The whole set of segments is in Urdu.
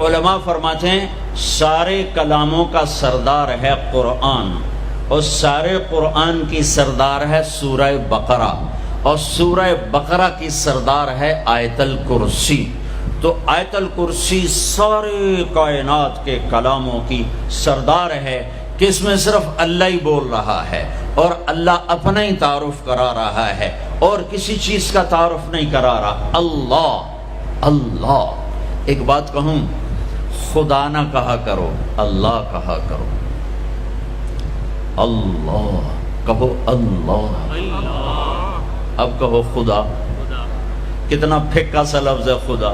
علماء فرماتے ہیں سارے کلاموں کا سردار ہے قرآن، اور سارے قرآن کی سردار ہے سورہ بقرہ، اور سورہ بقرہ کی سردار ہے آیت الکرسی۔ تو آیت الکرسی سارے کائنات کے کلاموں کی سردار ہے کہ اس میں صرف اللہ ہی بول رہا ہے، اور اللہ اپنا ہی تعارف کرا رہا ہے، اور کسی چیز کا تعارف نہیں کرا رہا۔ اللہ اللہ، ایک بات کہوں، خدا نہ کہا کرو، اللہ کہا کرو۔ اللہ کہو، اللہ، اب کہو خدا۔ کتنا پھیکا سا لفظ ہے خدا،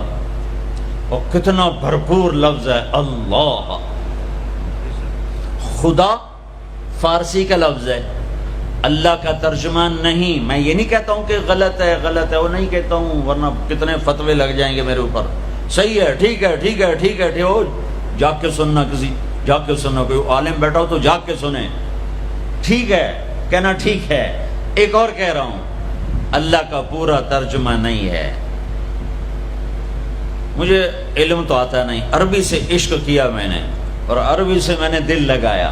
اور کتنا بھرپور لفظ ہے اللہ۔ خدا فارسی کا لفظ ہے، اللہ کا ترجمہ نہیں۔ میں یہ نہیں کہتا ہوں کہ غلط ہے، غلط ہے، وہ نہیں کہتا ہوں، ورنہ کتنے فتوے لگ جائیں گے میرے اوپر۔ صحیح ہے، ٹھیک ہے، ٹھیک ہے، ٹھیک ہے، ٹھیک ہو، جا کے سننا، کسی جا کے سننا، کوئی عالم بیٹھا ہو تو جا کے سنیں۔ ٹھیک ہے کہنا، ٹھیک ہے۔ ایک اور کہہ رہا ہوں، اللہ کا پورا ترجمہ نہیں ہے۔ مجھے علم تو آتا نہیں، عربی سے عشق کیا میں نے، اور عربی سے میں نے دل لگایا،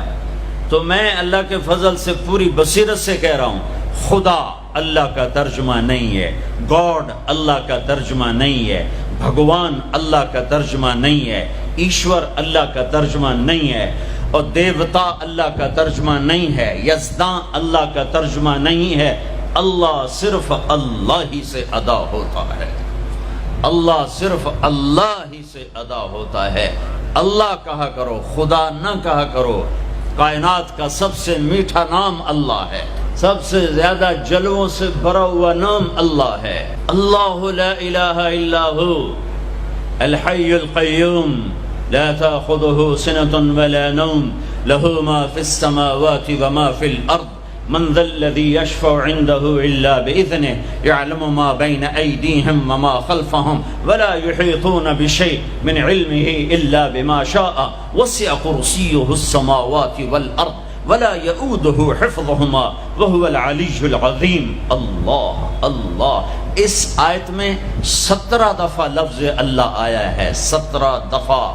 تو میں اللہ کے فضل سے پوری بصیرت سے کہہ رہا ہوں، خدا اللہ کا ترجمہ نہیں ہے، گاڈ اللہ کا ترجمہ نہیں ہے، بھگوان اللہ کا ترجمہ نہیں ہے، ایشور اللہ کا ترجمہ نہیں ہے، اور دیوتا اللہ کا ترجمہ نہیں ہے، یزداں اللہ کا ترجمہ نہیں ہے۔ اللہ صرف اللہ ہی سے ادا ہوتا ہے، اللہ صرف اللہ ہی سے ادا ہوتا ہے۔ اللہ کہا کرو، خدا نہ کہا کرو۔ کائنات کا سب سے میٹھا نام اللہ ہے، سب سے زیادہ جلووں سے بھرا ہوا نام اللہ ہے۔ اللہ لا الہ الا ہو الحی القیوم لا تأخذه سنة ولا نوم له ما في السماوات وما في الأرض من ذا الذي يشفع عنده إلا بإذنه يعلم ما بين أيديهم وما خلفهم ولا يحيطون بشيء من علمه إلا بما شاء وسع كرسيه السماوات والأرض ولا يؤوده حفظهما وهو العلي العظيم۔ اللہ اللہ، اس آیت میں 17 دفعہ لفظ اللہ آیا ہے، 17 دفعہ،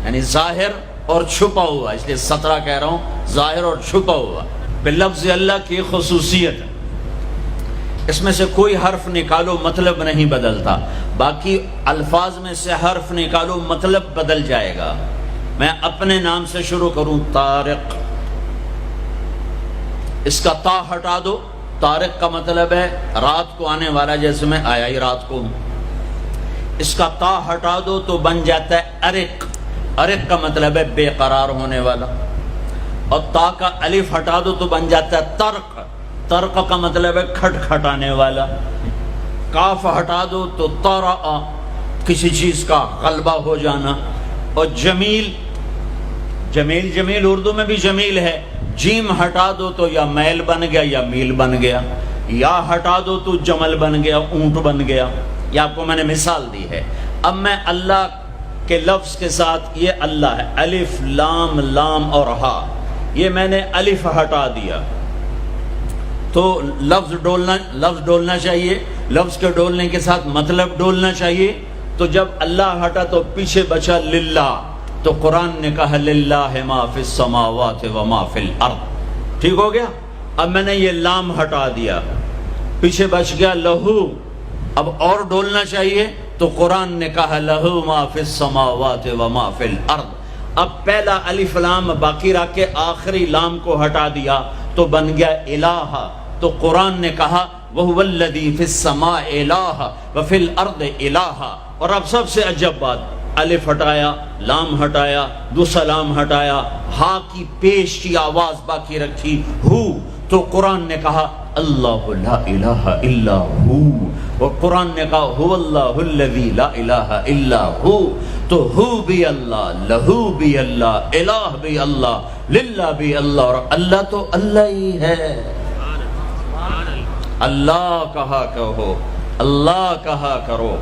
یعنی ظاہر اور چھپا ہوا، اس لیے 17 کہہ رہا ہوں، ظاہر اور چھپا ہوا۔ پھر لفظ اللہ کی خصوصیت ہے، اس میں سے کوئی حرف نکالو مطلب نہیں بدلتا، باقی الفاظ میں سے حرف نکالو مطلب بدل جائے گا۔ میں اپنے نام سے شروع کروں، طارق، اس کا تا ہٹا دو، طارق کا مطلب ہے رات کو آنے والا، جیسے میں آیا ہی رات کو ہوں۔ اس کا تا ہٹا دو تو بن جاتا ہے ارق، ارق کا مطلب ہے بے قرار ہونے والا، اور تا کا الف ہٹا دو تو بن جاتا ہے طرق، طرق کا مطلب ہے کھٹ کھٹانے والا۔ کاف ہٹا دو تو طرأ، کسی چیز کا غلبہ ہو جانا۔ اور جمیل، جمیل جمیل اردو میں بھی جمیل ہے، جیم ہٹا دو تو یا میل بن گیا یا میل بن گیا، یا ہٹا دو تو جمل بن گیا، اونٹ بن گیا۔ یہ آپ کو میں نے مثال دی ہے۔ اب میں اللہ کے لفظ کے ساتھ، یہ اللہ ہے، الف لام لام اور ہا، یہ میں نے الف ہٹا دیا تو لفظ ڈولنا چاہیے، لفظ کے ڈولنے کے ساتھ مطلب ڈولنا چاہیے۔ تو جب اللہ ہٹا تو پیچھے بچا للہ، تو قرآن نے کہا للہ ما فی السماوات و ما فی الارض، ٹھیک ہو گیا۔ اب میں نے یہ لام ہٹا دیا، پیچھے بچ گیا لہو، اب اور ڈولنا چاہیے، تو قرآن نے کہا لہو ما فی السماوات و ما فی الارض۔ اب پہلا الف لام باقی رکھ کے آخری لام کو ہٹا دیا تو بن گیا الہ، تو قرآن نے کہا وَهُوَ الَّذِي فِي السَّمَاءِ إِلَٰهٌ وَفِي الْأَرْضِ إِلَٰهٌ۔ اور اب سب سے عجب بات، الف ہٹایا، لام ہٹایا، دوسرا لام ہٹایا، ہا کی پیش کی آواز باقی رکھی، ہو، تو قرآن نے کہا اللہ لا الہ الا ہو، اور قرآن نے کہا هو اللہ الذی لا الہ الا ہو، تو ہو بھی اللہ، لہو بھی اللہ، الہ بھی اللہ، للہ بھی اللہ، اور اللہ تو اللہ ہی ہے۔ اللہ کہا کہو، اللہ کہا کرو۔